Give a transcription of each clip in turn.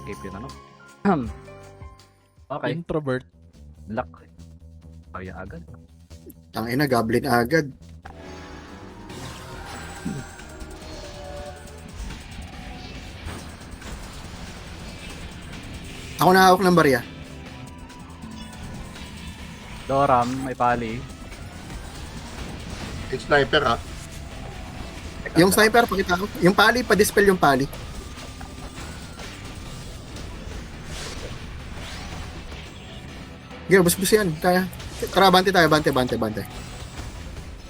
escape yun ano. Okay. Introvert. Luck. Kaya agad. Tangina, goblin agad. Ako na hawak ng barya. Doram, may pali. Yung sniper ha. Yung sniper, pakita ko. Yung pali, pa-dispel yung pali. Giro, bus yan. Kaya. Tara, bante tayo. Bante.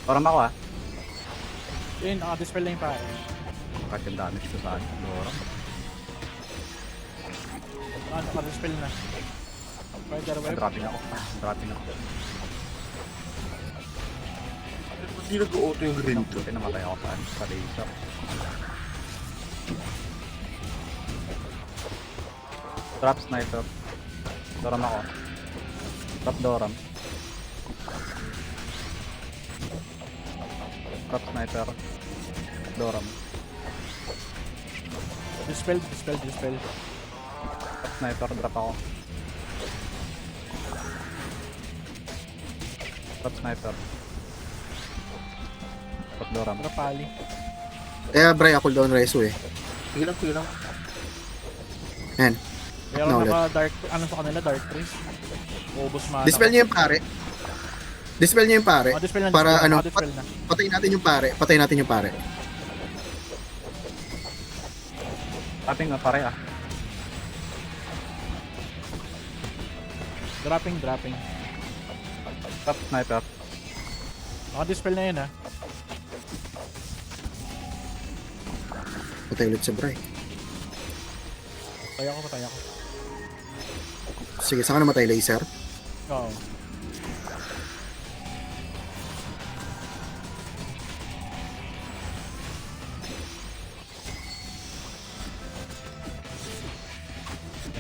Doram ako ah. Yun, naka-dispel na yung pare. Bakit yung damage ko sa akin? Doram. Naka-dispel na. Spider web. Dropping ako. Dropping ako. Hindi nag-auto yung green to. Buti namatay ako sa laser. Drop sniper. Doram ako. Drop Doram. Drop sniper. Doram. Dispel. Drop sniper. Drop ako. Drop sniper. Drop Doram. Rapali. Kaya, Bray, ako down reso eh. Sige lang. Yan. Pero Na ulit. naka-dark, ano sa kanila, dark trees. Ubus mana. Dispel niyo yung pare. Dispel niyo yung pare. Dispel na. Para ano, Dispel na. patayin natin yung pare. Dropping nga pare ah. Dropping. Drop sniper. Naka-dispel na yun ha. Patay ulit sa Bray. Patay ako. Sige, saan ka namatay, laser? Oo.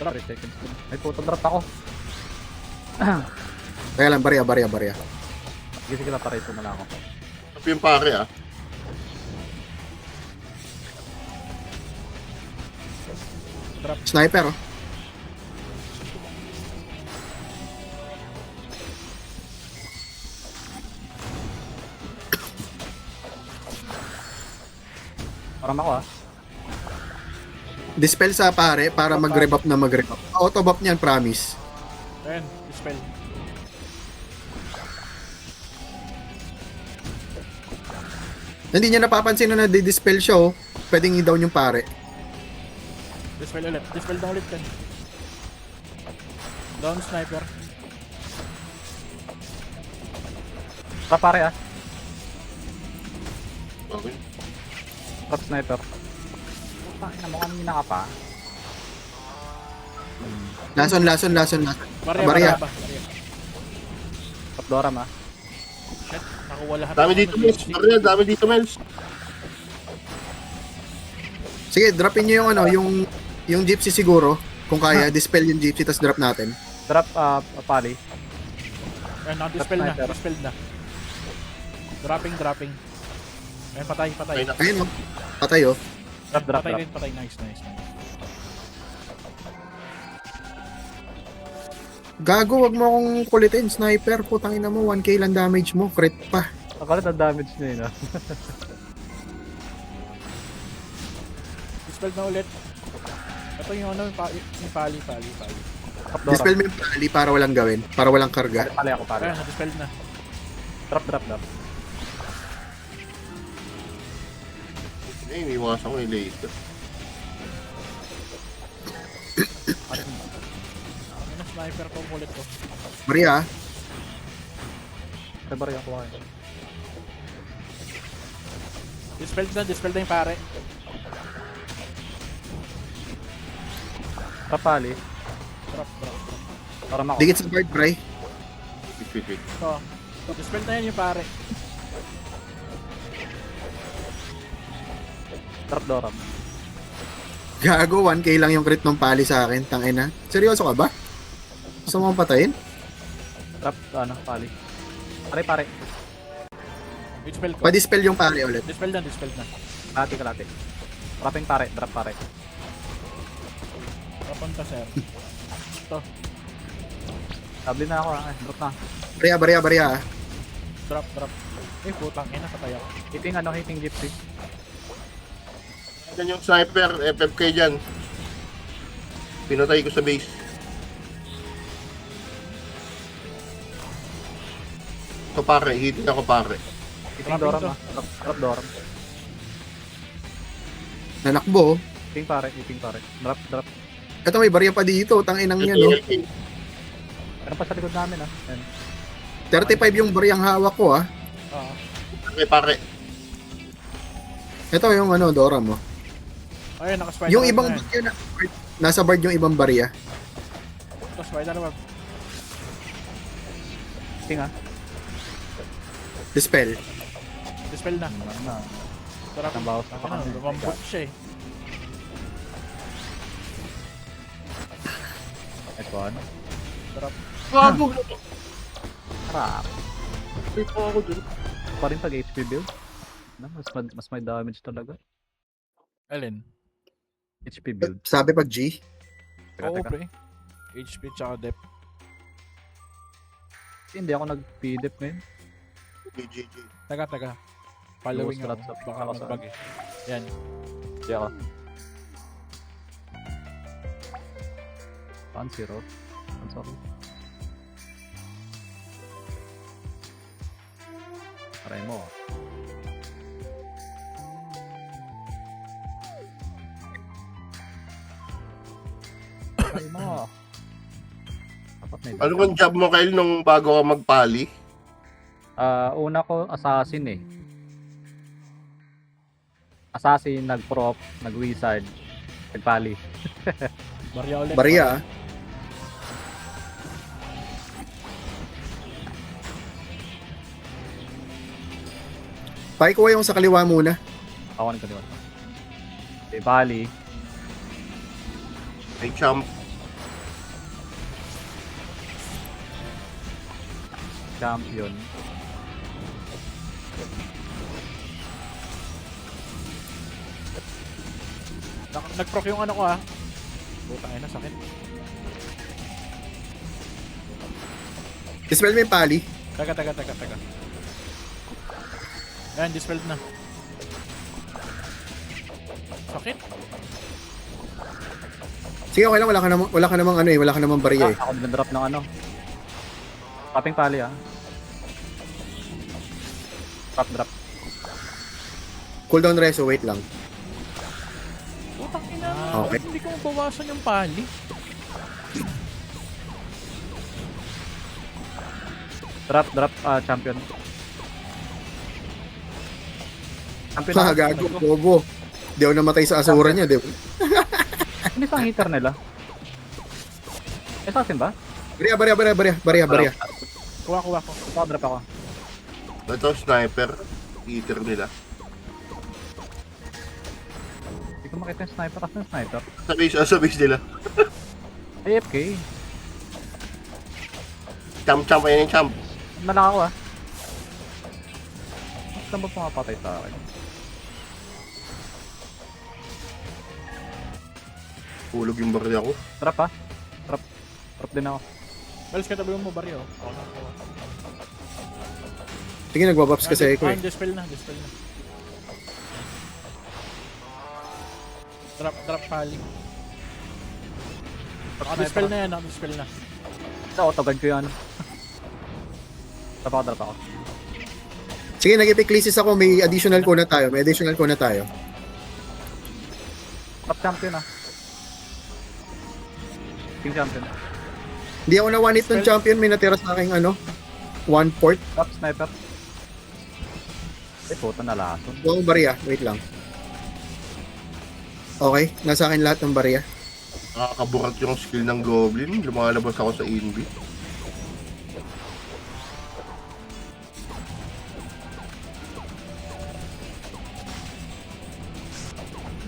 Drop 3 seconds. Ay puto, drop ako. Kaya lang, barya. Sige lang, pare ito na lang ako. Tapos yung pare ha. Sniper, oh. Doram ako ah. Dispel sa pare para mag-rebuff. Auto buff niyan, promise. Ayan, dispel. Hindi niya napapansin na nadi-dispel siya, oh. Pwedeng i-down yung pare. Dispel ulit. Dispel na ulit kan. Down sniper. Drop pare ah. Okay. Drop sniper. Pakina mo kanina ka pa. Lason. Barya. Drop Doram ah. Shit, nakuha lahat. Dami dito, Mels. Ariel, dami dito, Mels. Sige, dropin niyo yung ano, yung gypsy siguro. Kung kaya, dispel yung gypsy, tas drop natin. Drop pali. Ayan, naka-dispel na. Sniper. Dispel na. Dropping. Ayan, patay. Ayun, oh. Patay, oh. Drop. Patay. Nice. Gago, wag mo akong kulitin. Sniper, putang ina mo. 1k lang damage mo. Crit pa. Akalit ang damage niya yun ah. Dispel na ulit. Ito yung ano, yung pali. Drop Doram. Dispel mo yung pali para walang gawin. Para walang karga. Pali ako pali. Ayan, na-dispel na. Drop. Eh, iniwasan ko yung laser. Ano na sniper ko ulit ko. Maria, Sabari ako kayo. Dispel na yung pare. Drop pali. Drop. Doram ako. dikit sa guard, Bray. Wait. Ito. Dispel na yan yung pare. Drop Doram. Gago, 1k lang yung crit ng pali sa akin. Tangina. Seryoso ka ba? Gusto mo akong patayin? Drop pali. Pare. Dispel ko. Pa-dispel yung pali ulit. Dispel na. Kalati. Dropping pare. Drop pare. Papunta, sir. Ito. Tabli na ako drop na. Barya. Drop. Eh, putang ina, patay ako. Hitting gypsy. Yan yung sniper, FFK dyan. Pinatay ko sa base. Ito pare, hitting ako pare. Hitting Dropping Doram to. na. Drop Doram. Nanakbo. Hitting pare. Drop. Ito may barya pa dito. Tanginang yan, no? Meron pa sa likod namin Yan. 35 yung baryang hawak ko, ah. Pare. Ito yung ano, Dora mo. Ayun, naka-spider Yung web ibang na yan. barya nasa board yung ibang barya. Ito, spider web. Hitting Dispel. Dispel na. Na. Sarap. Ang bawas na pa Ano, kami. lumambot siya eh. Next one. Sarap. Gago! Harap. Wait po ako dun. Pa rin pag HP build. Mas may damage talaga. Alin? HP build. Sabi pag G. Oo, Teka. pre. HP tsaka depth. Hindi ako nag-PDEP ngayon. GGG. Taga. Following Luwas ako. ka Baka lang sa- magbag eh. Yan. Hindi ako. 1-0. I'm sorry. Aray mo. Aray mo. Dapat may Ano kang job mo, Kyle, nung bago ka magpali? una ko, assassin eh. Assassin, nag-prop, nag-wizard, nagpali. Barya ulit. Barya, ah. Paikuha yung sa kaliwa muna. Ako ko diba? Okay, Bali. May champ. Champion. Nag-proc yung ano ko ah. Butang ina, sakit. Dispel mo yung pali. Taga. Ayan, dispelled na. Sakit. Sige, okay lang. Wala ka namang ano eh. Wala ka namang barya eh. Ako nag-drop ng ano. Tapping pali Drop. Cooldown reso. Wait lang. Putang ina. Okay. Hindi ko mabawasan yung pali. Drop, champion. Champion Ah, gago. Bobo. Di ako namatay sa asura niya, di ba? Hindi sa hitter nila. Assassin ba? Barya. Kuha ko. Drop ako. Ito, sniper. Eater nila. Hindi ko makita yung sniper. Kasi yung sniper. Sa base nila. AFK. Champ, ayan yung champ. Malaki ako Basta mo pumapatay sa akin. Hulog yung barya ko. Drop Drop din ako. Well, katabi mo barya oh. Sige, nagbabaps kasi ako eh. Dispel na. Drop pali. Dispel na yan, dispel na. Sa autoguard ko yun. Drop ako. Sige, nag-epiclesis ako. May additional ko na tayo. Drop champion King champion. Hindi ako na-one-hit ng champion. May natira sa aking ano. 1/4. Drop sniper. Puta nalason. Huwag akong barya. Wait lang. Okay. Nasa akin lahat ng barya. Nakakaburat yung skill ng goblin. Lumalabas ako sa inbit.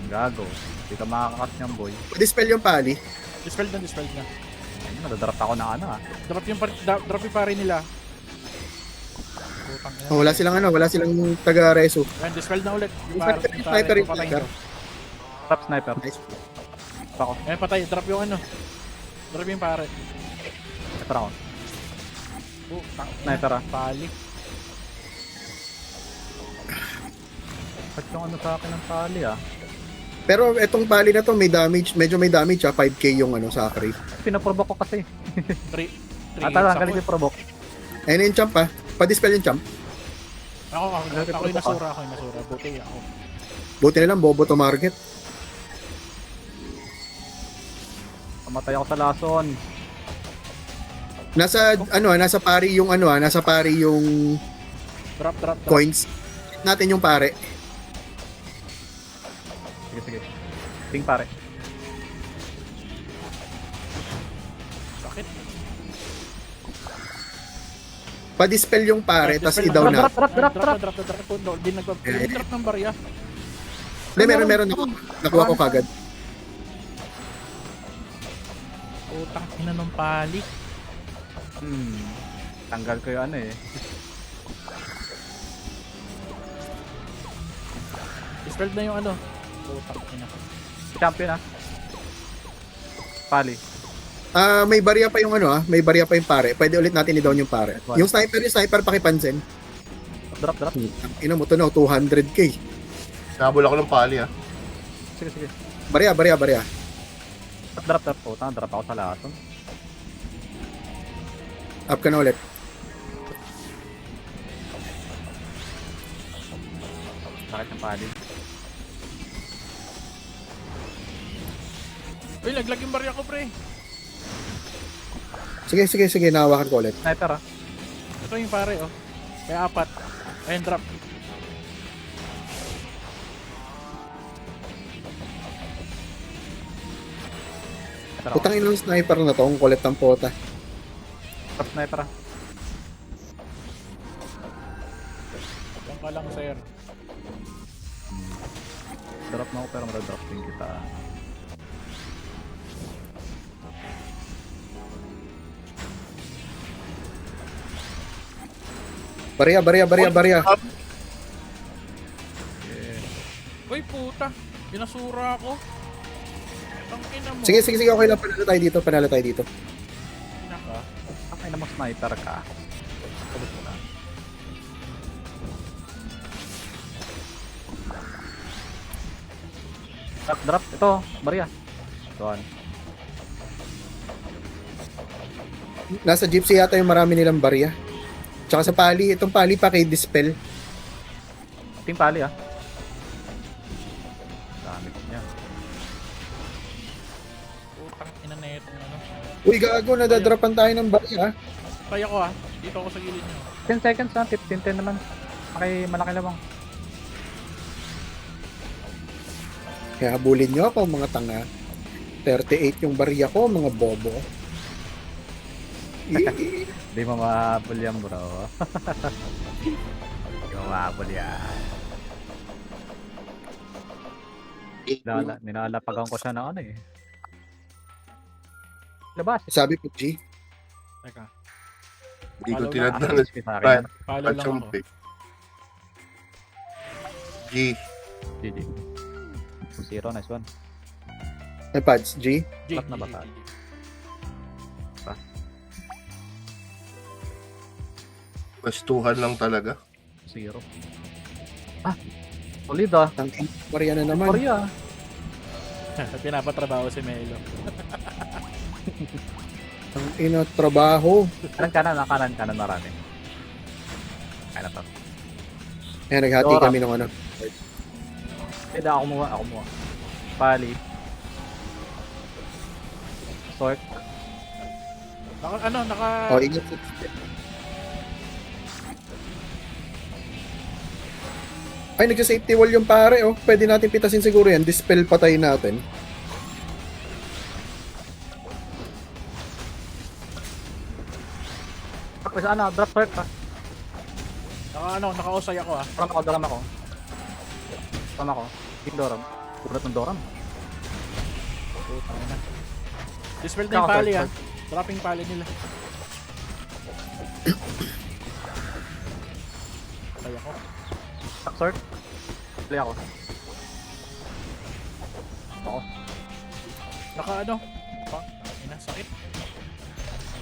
Gago. Hindi ka makakakas niyang boy. Dispel yung pali. Dispel na. Ayun, nadadrop ako ng Drop yung pari nila. Putang ina. Oh, wala silang taga-reso. Ayan, dispel na ulit. Sniper. Drop sniper. Nice. Ako. Eh, patay. Drop yung ano. Drop yung pare. Sniper ako. Oh, Sniper ah. Pali. Ba't yung ano sa akin ng pali ah? Pero etong pali na to, may damage. Medyo may damage 5k yung ano sa Crave. Pinaprovoke ko kasi. 3 Ah, tala, galing yung provoke. Ayun yung champ ha. Pa-dispel yung champ. Ako yung nasura. Buti ako. Buti na lang, bobo to market. Pamatay ako sa lason. Nasa pari yung nasa pari yung Drop. coins. Natin yung pare. Sige. Ting pare. Bakit? Pa-dispel yung pare, tas i-down na. Drop. Di nag-drop ng barya. Hindi, meron ako. Nakuha ko kagad. Utang ina ng pali. Tanggal ko yung ano eh. Dispelled na yung ano. Utang ina. Champion ah. Pali. May barya pa yung may barya pa yung pare. Pwede ulit natin i-down yung pare. Yung sniper pakipansin. Drop. Ina mo to na 200k. Nabol ako ng pali ah. Sige. Barya. Drop. Drop ako sa lason. Up ka na ulit. Sakit ng pali. Uy, laglag yung barya ko, pre. Sige, nahawakan ko ulit. Sniper ah. Ito yung pare, oh. May 4. Ayun, drop. Putang ina ng sniper na to, ang kulit ng pota. Drop sniper ah. Diyan ka lang, sir. Drop na ako pero madadrop din kita. Barya. Uy, puta. Binasura ako. Ang ina mo. Sige, okay lang. Panalo tayo dito. Ina ka. Ay naman sniper ka. Tulog mo na. Drop. Ito. Barya. Doon. Nasa gypsy yata yung marami nilang barya. Tsaka sa pali, itong pali pa kay dispel. Team pali ah. Dami niya. Utang ina na itong ano. Uy, gago, nadadropan tayo ng barya. Kaya ko, ah. Dito ako sa gilid nyo. 10 seconds na. 15 naman. Malaki lamang. Kaya habulin nyo ako, mga tanga. 38 yung barya ko, mga bobo. Di mo mahabol yan bro. Di mo mahabol yan. Ninalapagan ko siya na ano eh. Labas. Sabi po, G. Teka. Hindi ko Follow tinadaan Sa akin. Follow lang ako. G. GG. 0, nice one. Ay, pads, G. G, Ba't na ba tayo? Westuhan lang talaga. 0. Ah! Solid ah. Ang barya na naman. Korea. Pinapatrabaho si Melo. Ang ina, trabaho. Kanan marami. Kaya na to. Ayan, naghati Dora. kami ng ano. Pwede ako muha. Pali. Sork. Naka... Oh, ingat. Ay, nagsa-safety wall yung pare, oh. Pwede natin pitasin siguro yan. Dispel patayin natin. Tapos ano, drop sork pa. Naka-osay ako, ah. Doram ako. Team Doram. Kulat ng Doram. Putang ina. Dispel na yung pali, ah. Dropping pali nila. Kaya ko. Sork. Play ako. Naka ano? Ina, sakit.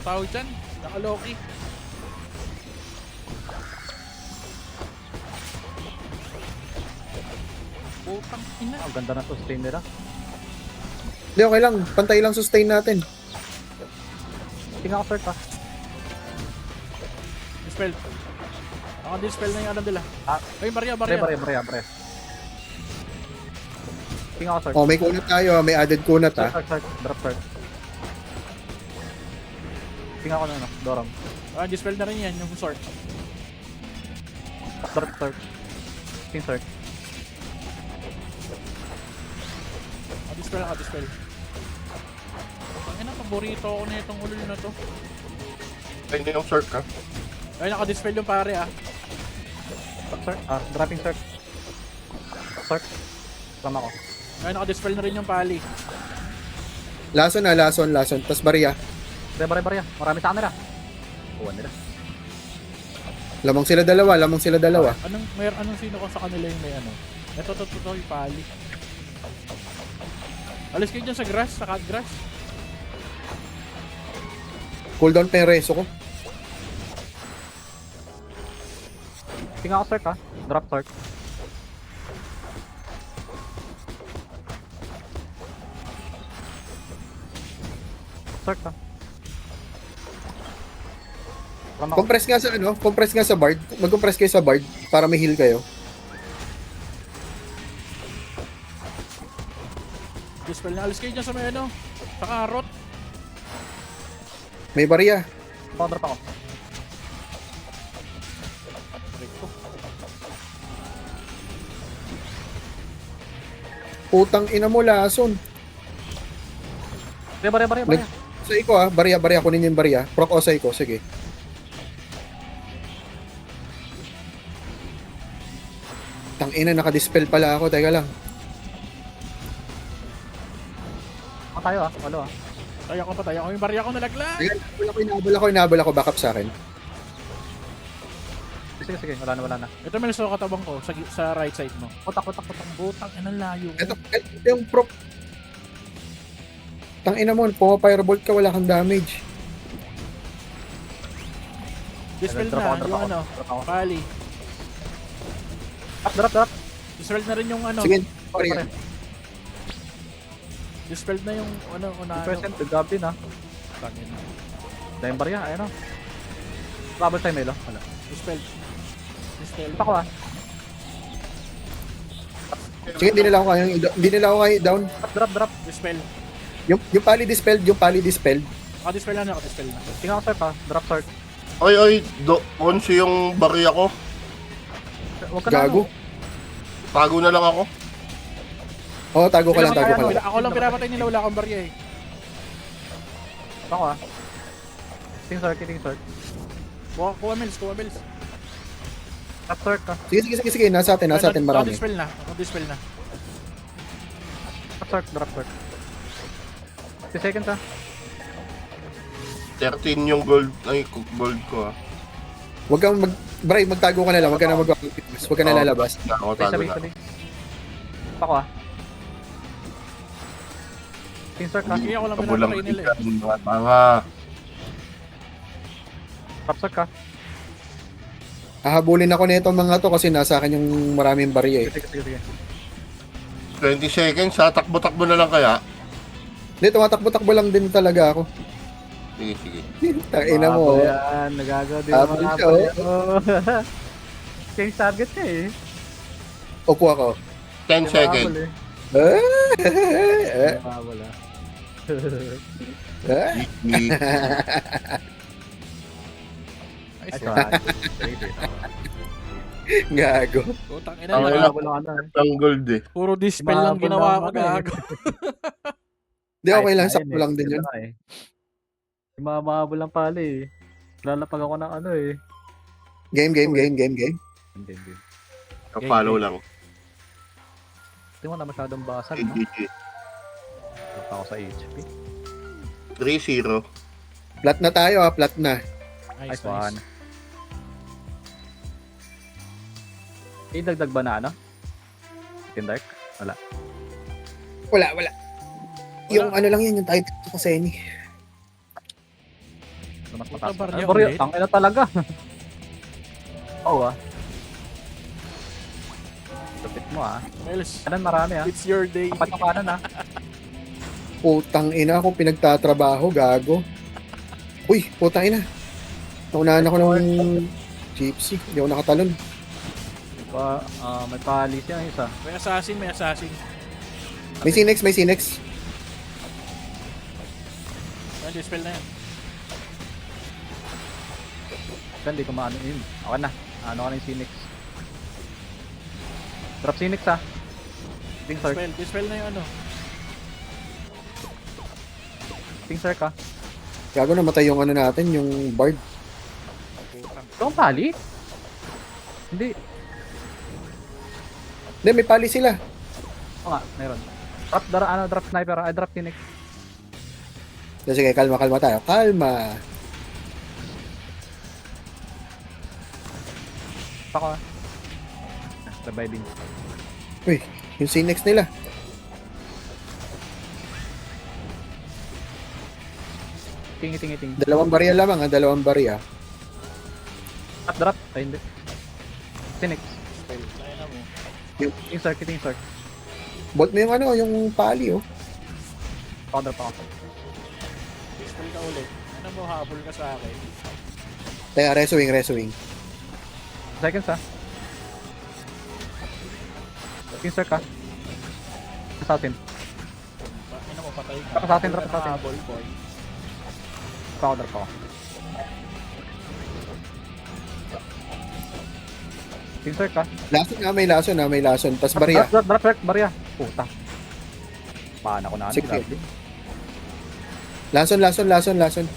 Tawag dyan. Naka Loki. Putang ina. Ang ganda ng sustain nila. Hindi, okay lang. Pantay lang sustain natin. Tingnan ko, sir, Dispel. Naka-dispel na yung ano nila. Ah. Ay, Maria. Bare. Tingnan ko, sir. Oh, may kunat tayo. May added kunat ah. Sir. Drop, sir. Tingnan ko na, ano, Doram. Dispel na rin yan, yung sword. Drop, sir. Tingnan, sir. Dispel. Ang ina, paborito ako na itong ulol na to. Ay, hindi yung short, ha? Ay, naka-dispel yung pare ah. Sir, dropping, sir. Sir. Tama ko. Ay, naka-dispel na rin yung pali. Lason. Tas barya. Bare. Marami sa camera. Uwan nila. Lamang sila dalawa. Anong sino ko sa kanila yung may ano? Ito, yung pali. Alis kayo dyan sa grass, sa cut grass. Cooldown pa yung reso ko. Tingnan ko, sir, Drop, sir. Sir, Tama ko. Compress nga sa bard. Mag-compress kayo sa bard para may heal kayo. Dispel na, alis kayo dyan sa may ano. Sa karot. May barya. Drop ako. Recto. Putang ina mo, lason. Bare. Osay ko barya. Kunin yung barya. Proc osay ko, sige. Tang ina, naka-dispel pala ako. Teka lang. Tayo, walo, Tayo ako yung barya ko nalaglag. Teka, inabol ako. Backup sa akin. Sige, wala na. Ito may nasa katabang ko sa right side mo. Putak. Putang ina, layo. Ito yung proc. Tang ina mo, pumapirebolt ka, wala kang damage. Dispel Drop na ako. yung ano. Pali. Drop. Dispel na rin yung ano. Sige, barya. Dispel na yung ano. Present, gabi na. Tangin. Dahil barya, ayun o. Bubble time, Melo. Wala. Dispel. Putak ko, Sige, hindi nila ako kaya down. Drop. Dispel. Yung pali dispelled. Dispel na. Tingnan ko, sir, Drop, sir. Ay, 11 yung barya ko. Huwag ka na, Gago. Tago na lang ako. Oo, tago ka lang. Ako lang pinapatay nila, wala akong barya eh. Putak ko, Ting, sir. Kuha mills. Drop, sir, Sige. Nasa atin marami. Dispel na. Drop, sir. 2 seconds, 13 yung gold ko, ha? Huwag kang magtago ka na lang. Huwag ka na Huwag ka na lalabas. Ako, tago na. Sabi. Putak ko, Ting, sir, Sige, ako lang Kabulang pinapatay nila eh. mga tanga. Drop, sir, Hahabulin ako nito mga to kasi nasa akin yung maraming barya eh. Sige. 20 seconds, ha? Takbo-takbo na lang kaya? Hindi, tumatakbo-takbo lang din talaga ako. Sige. Tangina mo. Yan, nagagawa din Habol mga siya, oh. Change target ka eh. Upo ako. 10 seconds. Wala. Nice Ay, one. Gago. Putang ina, Tama naka- lang. Ang gold, eh. puro dispel lang ginawa ko, Mahabol lang gago. Hindi, okay lang. Sakto lang din yun. Yung mga mahabol lang pala eh. Lalapag ako ng ano eh. Game. Hindi. Follow lang. Hindi mo na masyadong basag, no? GG. Punta ako sa HP. 3-0. Plat na tayo plat na. Nice. Nice one. Dagdag ba na ano? Skin Dark? Wala. Wala. Yung ano lang yan, yung title ko sa Eni. Mas Puta, mataas. barya Ay, barya. ulit. Tangina talaga. Oo ah. Lupit mo ah. Miles, Kanan marami ah. it's your day. Kapat yung kanan ah. Putang ina akong pinagtatrabaho, gago. Uy, putang ina. Naunahan ako ng gypsy. Hindi ako nakatalon. May palis yan isa. May assassin, may assassin. May Sinex, may Sinex. Ayun, dispel na yan. Hindi ko maano yun. Okay na. Ano ka na yung Phoenix. Drop Phoenix ah. Ping Cirque. Dispel na yung ano. Ping Cirque ah. Gago, namatay yung ano natin, yung Bard. Putang. Ito ang pali? Hindi. Hindi, may pali sila. Oo nga, meron. Drop sniper ah. Drop Phoenix. Sige, kalma tayo. Kalma. Pako ah. Reviving. Uy, yung Sinex nila. Tingi. Dalawang barya lamang, ha? Dalawang barya. Drop. Ay hindi. Phoenix. Dispel. Ayun na mo. Ping Cirque. Bolt mo yung ano, yung pali, oh. Pako drop ako. Dispel ka ulit. Ano mo, habol ka sa akin. Teka, reswing. Seconds ah. Ping Cirque ah. Assassin. Ano mo, patay ka. Drop assassin, drop Habol ka assassin. na habol, boy. Pako drop ako. Ping Cirque ah. Lason, may lason. Tas barya. Drop Cirque, barya. Puta. Paano ko na ano? Sige. Grabe. Lason.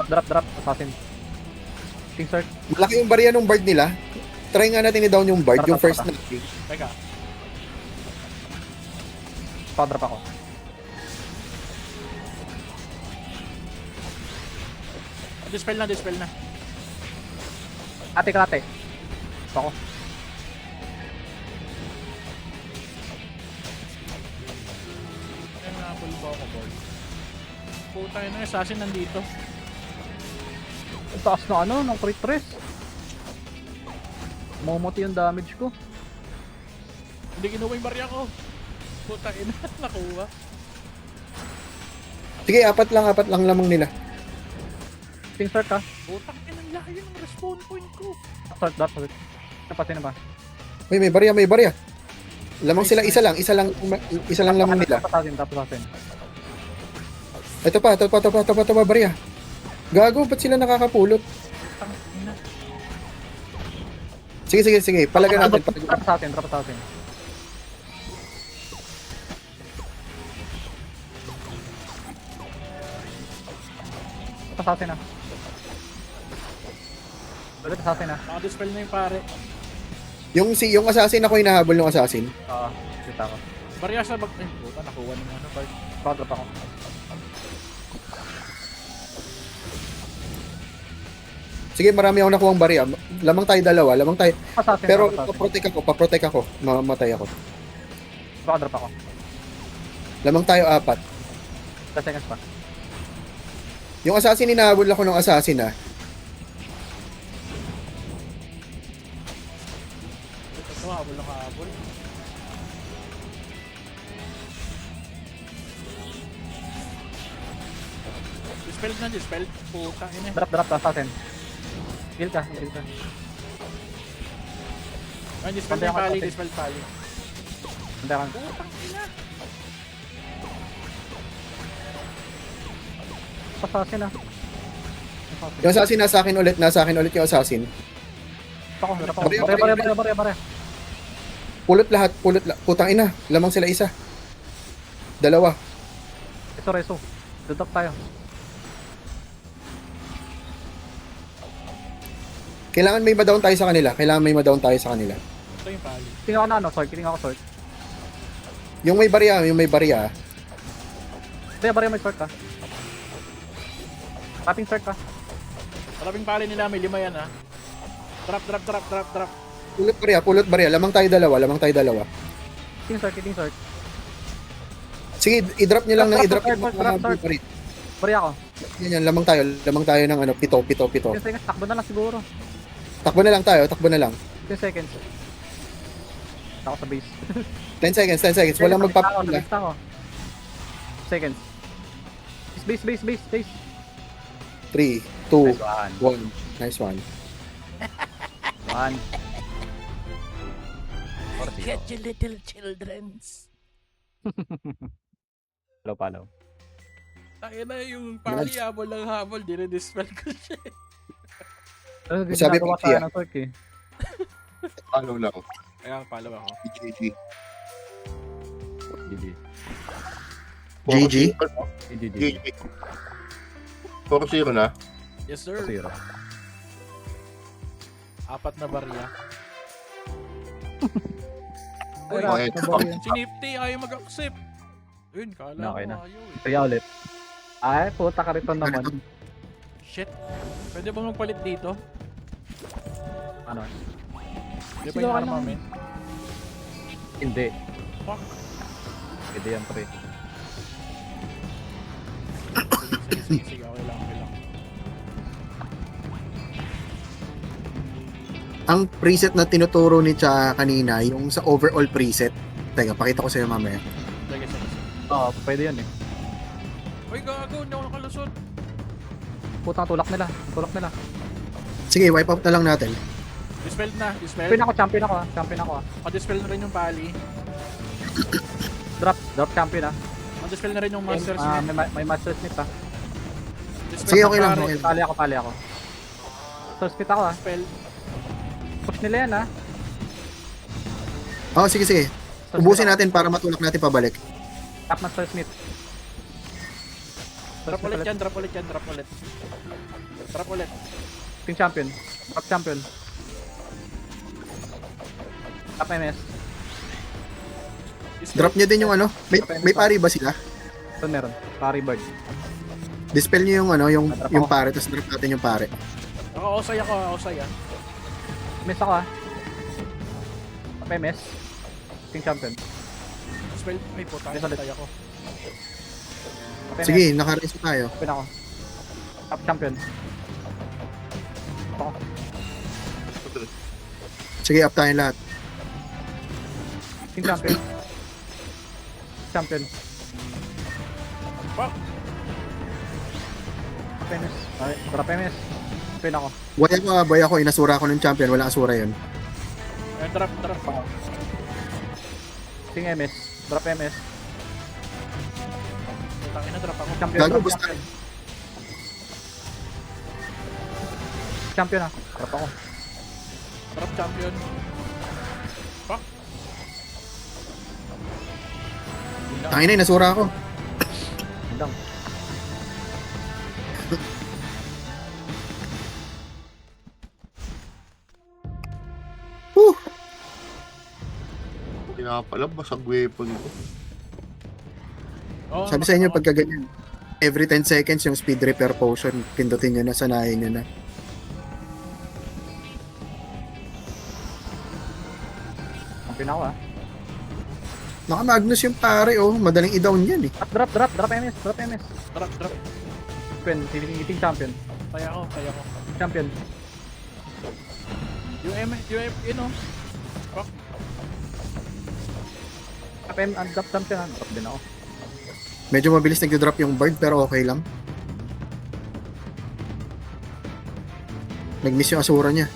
Drop, assassin. Ping Cirque. Malaki yung barya ng Bard nila. Try nga natin i-down yung Bard, yung Tara. first na. Teka. Pako drop ako. Dispel na. Ate. Pako. Ayun, habol ko ako, boy. Putang ina, assassin nandito. Ang taas na ano, ng crit press. Mumuti yung damage ko. Hindi kinuha yung barya ko. Putang ina, nakuha. Sige, apat lang lamang nila. Ping Cirque ah. Putang ina, layo ng respawn point ko. Drop. Napasin na ba? Uy, may barya. Lamang sila, isa lang lamang nila. Drop assassin. Ito pa, barya. Gago, ba't sila nakakapulot? Putang ina. Sige, palagan natin. Drop assassin. Assassin ah. Ulit assassin ah. Naka-dispel na yung pare. Yung assassin ako hinahabol ng assassin. Kita ko. Barya sa bag... Ay, puta, nakuha ng ano, Bard. Pako drop ako. Sige, marami ako nakuhang barya. Lamang tayo dalawa. Assassin. Pero Assassin. paprotect ako. Mamatay ako. Pako drop ako. Lamang tayo apat. 10 seconds pa. Yung assassin, hinahabol ako ng assassin, ah. Ito, habol na habol. Dispel. Puta, ina. Drop assassin. Heal ka. Ay, dispel na yung pali. Hindi ka. Putang ina. Assassin ah. Yung assassin nasa akin ulit yung assassin. Pako drop ako. Barya. Pulot lahat. Putang ina. Lamang sila isa. Dalawa. Reso. Dudok tayo. Kailangan may ma-down tayo sa kanila. Ito yung pali. Tingnan ko na ano, sword. Yung may barya. Hindi, barya may sword ka. Tapping sword ka. Maraming pali nila, may 5 yan, ha. Drop. Pulot barya. Lamang tayo dalawa. King Sword. Sige, i-drop nyo lang ng i-drop Drop, yung drop, mga drop. favorite. Bari ako. Yan, lamang tayo ng ano, pito. 10 seconds, takbo na lang siguro. Takbo na lang tayo. 10 seconds. Ako sa base. 10 seconds. Walang magpapakula. Base ako. Seconds. Base. 3, 2, Nice 1. Nice one. one. One. Get your little childrens. Palaw. Tayo na yung pali habol, dire-dispel ko siya. Sabi Ginagawa ko, tayo Tia. ng Torque eh. Follow lang. Kaya follow ako. GG. GG. GG. 4-0 na. Yes sir. 0. 4 na barya. Uy, bakit? Si Nifty ayaw mag-accept. Yun, kala Okay ko na. ayaw eh. Kaya ulit. Ay, puta ka rito naman. Shit. Pwede ba magpalit dito? Ano? Di ba Sino yung ka naman? armament? Hindi. Fuck. Hindi yan, pre. Sige. Okay lang. Ang preset na tinuturo ni Cha kanina, yung sa overall preset. Teka, pakita ko sa'yo mamaya. Sige. Oo, pwede yan eh. Uy, gago. Hindi ako nakalusot. Puta, tulak nila. Sige, wipe out na lang natin. Dispel na. Dispel. Champion ako ah. Dispel na rin yung pali. Drop champion ah. Dispel na rin yung Master Smith. May Master Smith ah. Dispel Sige, ng okay lang. pare. Okay. Pali ako. Master Smith ako ah. Dispel. Push nila yan ah. Oh, sige. Ubusin natin para matulak natin pabalik. Tap Master Smith. Drop ulit yan. Drop ulit. King champion. Drop champion. Tap MS. Dispel. Drop nyo din yung ano. May pari ba sila? Ito meron. Parry bird. Dispel nyo yung ano, yung pare, tapos drop natin yung pare. Ako, osay ah. MS ako ah. Tap MS. King champion. Dispel. Ay, puta. Dispel. Patay ako. Tap MS. Sige, nakareso tayo. Champion ako. Tap champion. Sige, up tayo lahat. King champion. Champion. Fuck. Tap MS. Okay, drop MS. Champion ako. Boy ako, inasura ako ng champion, walang asura yun. Drop. King MS. Drop MS. Putangin na, drop ako. Champion. Gago, Drop basta. champion. Champion ah. Drop ako. Drop champion. Fuck. Tangin na, inasura ako. Hindang. Hindi na pala, basag weapon ko. Oh, Sabi sa inyo, pagka ganyan, every 10 seconds yung speed repair potion, pindutin nyo na, sanayin nyo na. Champion ako ah. Naka-Magnus yung pare, oh. Madaling i-down yan, eh. Drop MS. Drop MS. Drop. Champion. King champion. Kaya ako. Champion. Yung yun o. Fuck. Drop champion ah. Drop din ako. Medyo mabilis nag-drop yung bird, pero okay lang. Nag-miss yung asura niya.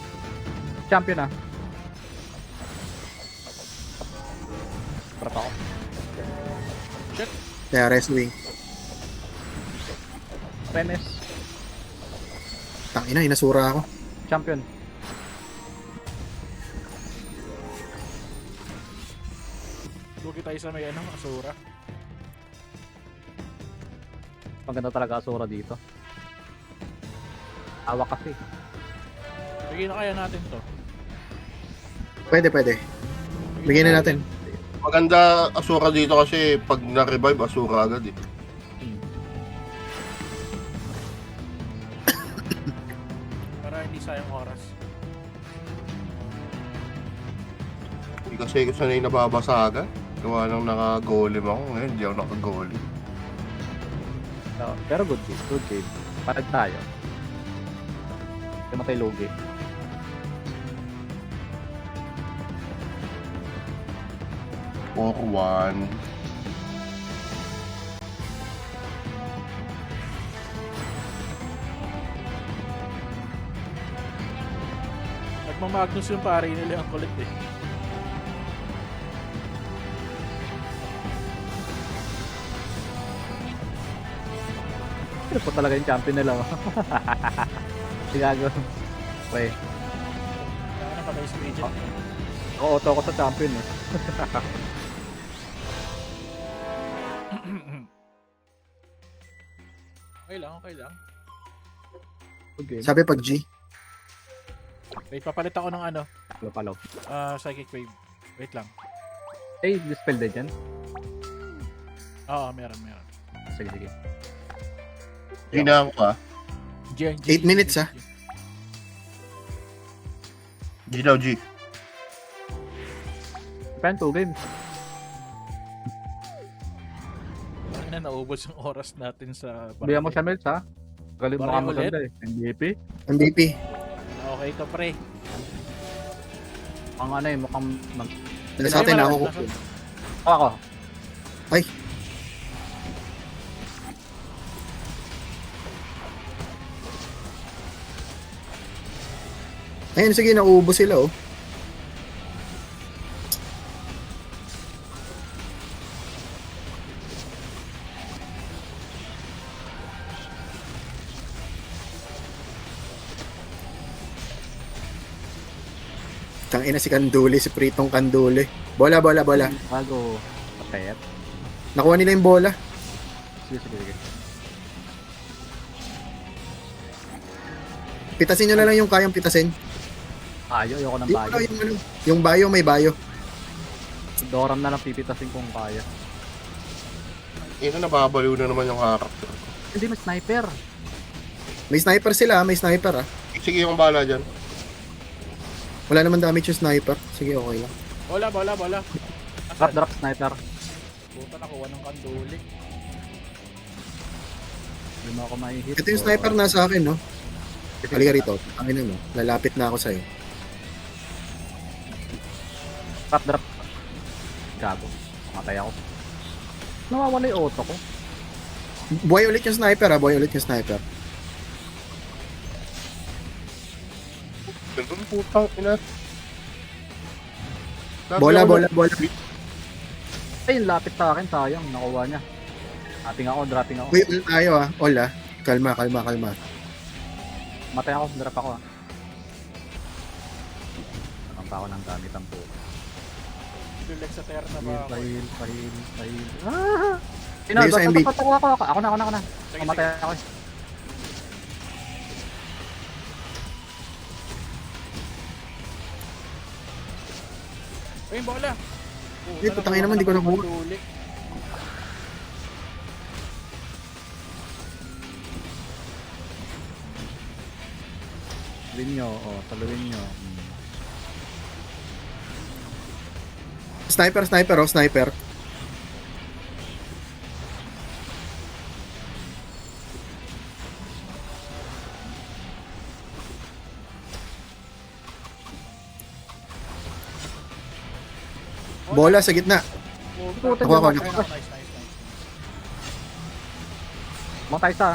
Champion ah. Drop ako. Kaya wrestling. MS. Tangina, inasura ako. Champion. Lugi tayo sa may Asura. Maganda talaga Asura dito. Awa kasi. Bigyan na kaya natin to. Pwede. Bigyan na natin. Maganda Asura dito kasi pag na-revive, Asura agad eh. Para hindi sayang oras. kasi ko sanay nababasagan. Gawa lang naka-golem ako. Ngayon, hindi ako naka-golem. So, pero good game. Good game. Parag tayo. Hindi mo tayo lugi. For one. Nagmamagnus yung pare nila ang kulit eh. Ito po talaga yung champion nila. Sigago. Wait. Kaya na patay si Regent. Auto ko sa champion eh. Okay lang, okay lang. Good game. Sabi pag G. Wait, papalit ako ng ano, Palo. Psychic Wave. Wait lang. Eh, dispel din yan. Oo, meron. Sige. Gina ako ah. 8 minutes, ah. G daw, G. Pen 2 games. Ano na, naubos yung oras natin sa... Sabihan mo siya, Mills, ha? Galing mo Barang ka maganda ulit. eh. MVP. MVP. Okay to, pre. Ang ano eh, mukhang Sa atin Wala, ako. nasa- Ako. Ay. Ayun, sige, nauubos sila, oh. Tangina si Kanduli, si Pritong Kanduli. Bola. Bago. Patayat. Nakuha nila yung bola. Sige. Pitasin nyo na lang yung kayang pitasin. Ayoko ng Yung, bayo. yung bayo, may bayo. Doram na lang pipitasin kung kaya. Ina, nababaliw na naman yung character. Hindi, may sniper. May sniper sila, may sniper ah. Sige, yung bala dyan. Wala naman damage yung sniper. Sige, okay lang. Bola. Drop sniper. Puta, nakuha ng Kanduli. Hindi mo ako mai-hit. Ito yung sniper nasa akin, no? Halika rito. Ang ina, no? Lalapit na ako sa'yo. Drop. Gago. Matay ako. Nawawala yung auto ko. Buhay ulit yung sniper, ah. Buhay ulit yung sniper. Ganun putang ina. Bola. Ay, yung lapit sa akin. Sayang. Nakuha niya. Dropping ako. Uy, ulit tayo, ah. Ola. Kalma. Matay ako. Drop ako, Nakang pa ako ng gamit ang po. Dulex sa Terra na ba ako? Pahil. Layo sa MB. Ako na. Sige, Matay ako. Ay, bola! Ay, putangin naman, di ko nakuha. Kanduli. Taluin nyo. Sniper, oh. Sniper. Bola sa gitna. Puta, Nakuha ko. nice. Matay sa.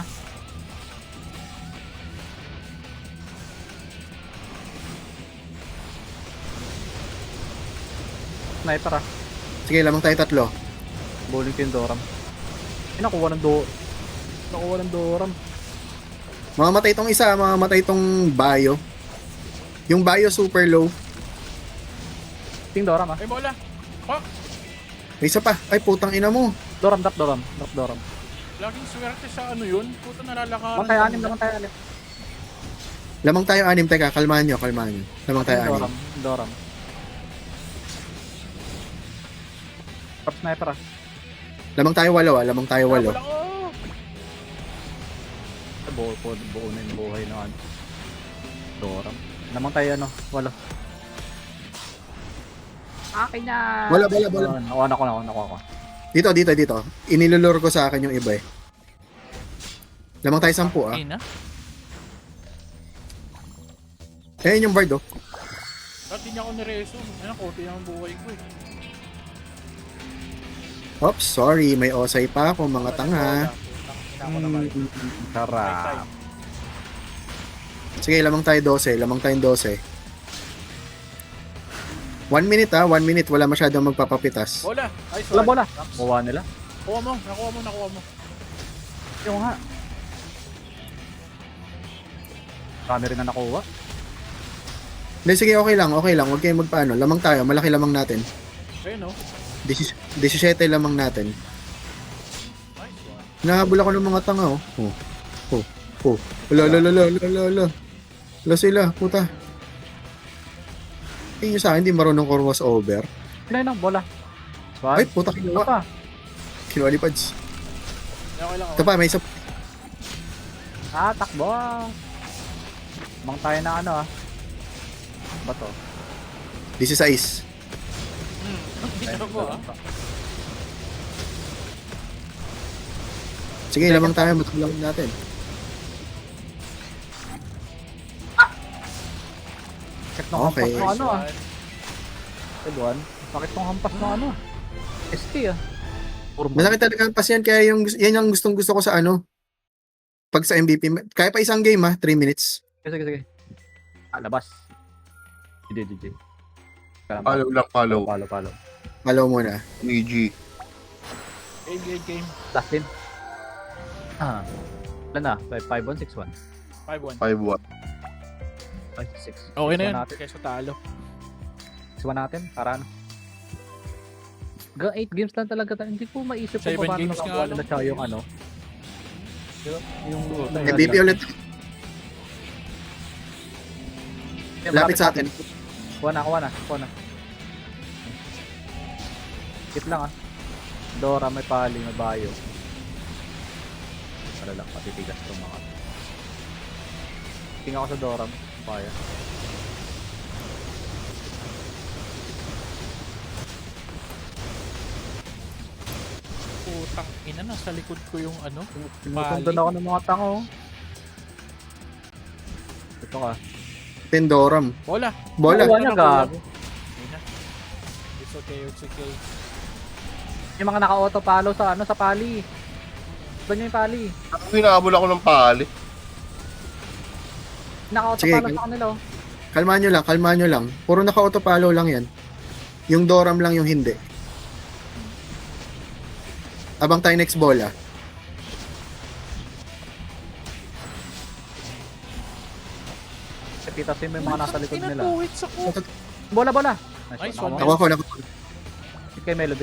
Sniper Sige, lamang tayo tatlo. Bowling ko yung Doram. Nakuha ng Doram. Mamamatay tong isa, mamamatay tong bayo. Yung bayo super low. Ting Doram Ay, bola! Fuck! May isa pa. Ay, putang ina mo. Doram. Laging swerte sa ano yun. Puta, nalalakaran. Naman tayo anim. Lamang tayo anim. Teka, kalmahan nyo. Lamang tayo anim. Doram. Top sniper Lamang tayo walo. Bola ko! Buo na yung buhay na Doram. Namang tayo walo. Akin na! Wala. Nakuha ko. Dito. Inilulure ko sa akin yung iba eh. Lamang tayo 10 ah. Ina. Ayun yung bard oh. Ba't di niya ako nireso? Ano, kote yung buhay ko eh. Oops, sorry. May osay pa ako mga tanga. Ina ko naman. Sarap. Sige, lamang tayo 12. 1 minute ah, 1 minute. Wala masyadong magpapapitas. Bola! Ay, Wala sorry. bola. Naps. Kuha nila. Nakuha mo. Yung nga. Kami rin na nakuha. Hindi, sige, okay lang. Huwag kayong magpaano. Lamang tayo. Malaki lamang natin. Ayun, no? 17 lamang natin. Nice one. Nahabol ako ng mga tanga oh. Wala sila, puta. Tingin nyo sa akin, hindi marunong cross over. Ano yun ang bola? Ay, puta, kinuha. pa. Kinuha ni Pads. Okay lang Ito pa, may isa. Takbo. Mang tayo na ano Bato. This is ice. Tingnan mo ah. Sige, lamang tayo. Matulang natin. Sakit ng Okay. hampas ng Tiguan. Sakit ng hampas ng ST Puro Masakit talaga ang pas yan. Kaya yan yung gusto ko sa pag sa MVP. Kaya pa isang game 3 minutes. Sige. Labas. GG. Follow. Palo. Follow muna. EG. Game. Last din. Ilan na? 5-1, 6-1. 5-1. 5-1. 5-6. Okay na yun. Natin. Kesa talo. 6-1 natin. Para 8 games lang talaga tayo. Hindi ko maisip kung 7 paano games nga, nakakuha no? na siya yung Yung MVP ulit. Lapit sa atin. Kuha na. Hit lang Dora, may pali, may bayo. Para lang, patitigas itong mga. Tingnan ko sa Dora, bayo. Putang ina, nasa likod ko yung Sinusundan ako ng mga tango. Ito ka. Tendoram. Bola! Bola. Nakuha niya, gago. Ina. It's okay. Yung mga naka-auto follow sa sa pali. Ba niya yung pali? Hinahabol ako ng pali. Naka-auto Sige, follow sa kanila Kalmahan nyo lang. Puro naka-auto follow lang yan. Yung Doram lang yung hindi. Abang tayo next bola. Pitasin mo yung mga nasa likod nila. Pinapuwits ako. Bola. Nice one. one. Nakuha ko. Bigay kay Melo.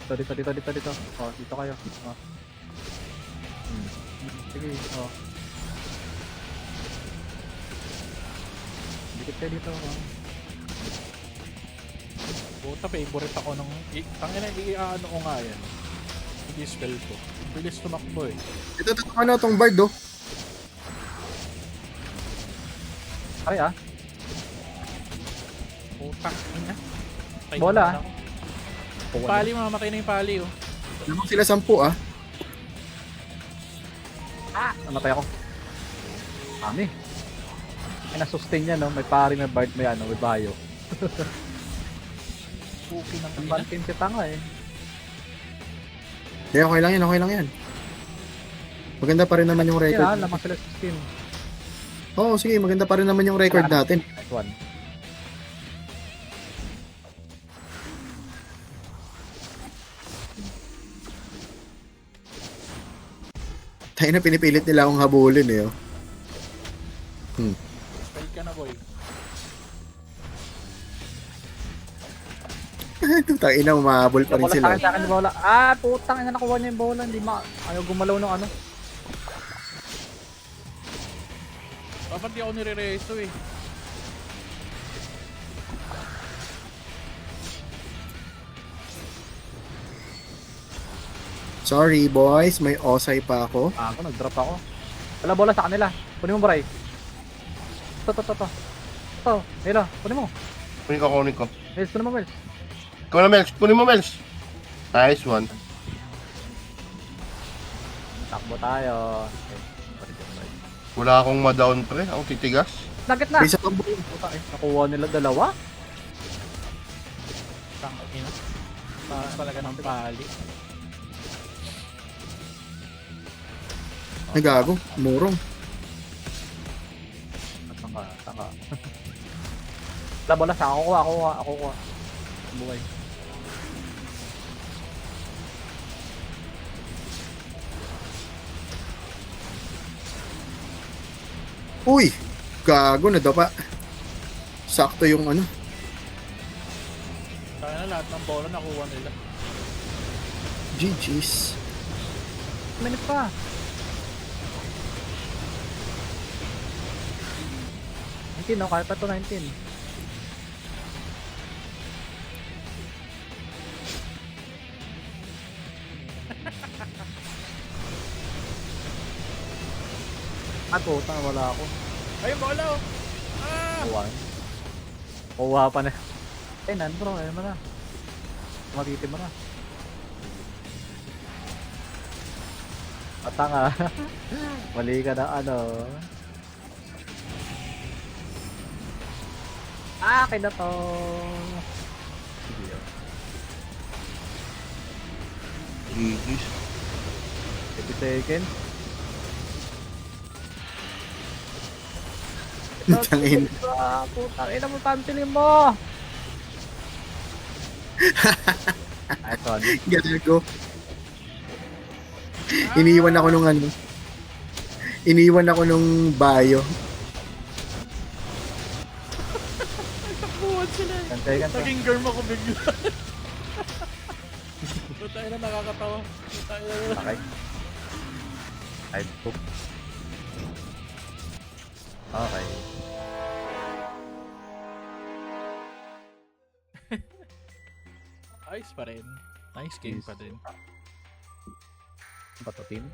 Dito. Dito kayo. Sige, Dikit kayo dito. Puta, favorite ako ng... Tangina, i-ano ko nga yan. I-spell ko. Bilis tumakbo eh. Ito, tong bard oh. Ay Putang ina. Patay Bola, naman ako. Pali, mamamatay na yung pali oh. Lamang sila 10 Namatay ako. Kami. Ay, na-sustain niya, no? May pari, may bard, may may bayo. Puki ng Ang ina. bantin si tanga Okay lang yan. Maganda pa rin naman yung Kaya record. lamang sila 16. Oo, sige, maganda pa rin naman yung record natin. Next one. Tayo na pinipilit nila akong habulin eh. Spell ka na boy. Tayo na, umahabol pa rin Bola sila. sa akin, bola. Putang ina, nakuha niya yung bola. Hindi ayaw gumalaw ng Dapat di ako nire-resto eh. Sorry boys, may osay pa ako. Nag-drop ako. Wala bola sa kanila. Kunin mo, Bray. Ito. to. Melo, kunin mo. Kunin ko. Mels, kunin mo, Mels. Ikaw na, Mels. Kunin mo, Mels. Nice one. Takbo tayo. Wala akong ma-down pre. Ako titigas. Nugget na! Isa pang buo. Puta, nakuha nila dalawa. Tang ina. Taas talaga ng pali. Ay, gago. Murong. Tanga. Bola sa ako kuha. Buhay. Uy! Gago na pa. Sakto yung ano. Kaya na lahat ng bola nakuha nila. GG's. Minute pa. No, kaya pa to 19. Puta, wala ako. Ayun, bola oh! Ah! Kuha pa na. Bro, ayun mo na. Matitim mo na. Atanga. Mali ka na ano. Akin na to. Sige yun. GG's. 50 seconds. Tangin. Putang ina mo, pantilin mo! Ay, sorry. Gago. Iniwan ako nung ano. Iniwan ako nung bayo. Takbuhan sila eh. Kantay. Naging germ ako bigla. Tayo na nakakatawa. Tayo na. Okay. Side hook. Okay. Ayos pa rin. Nice game pa din. Bato team.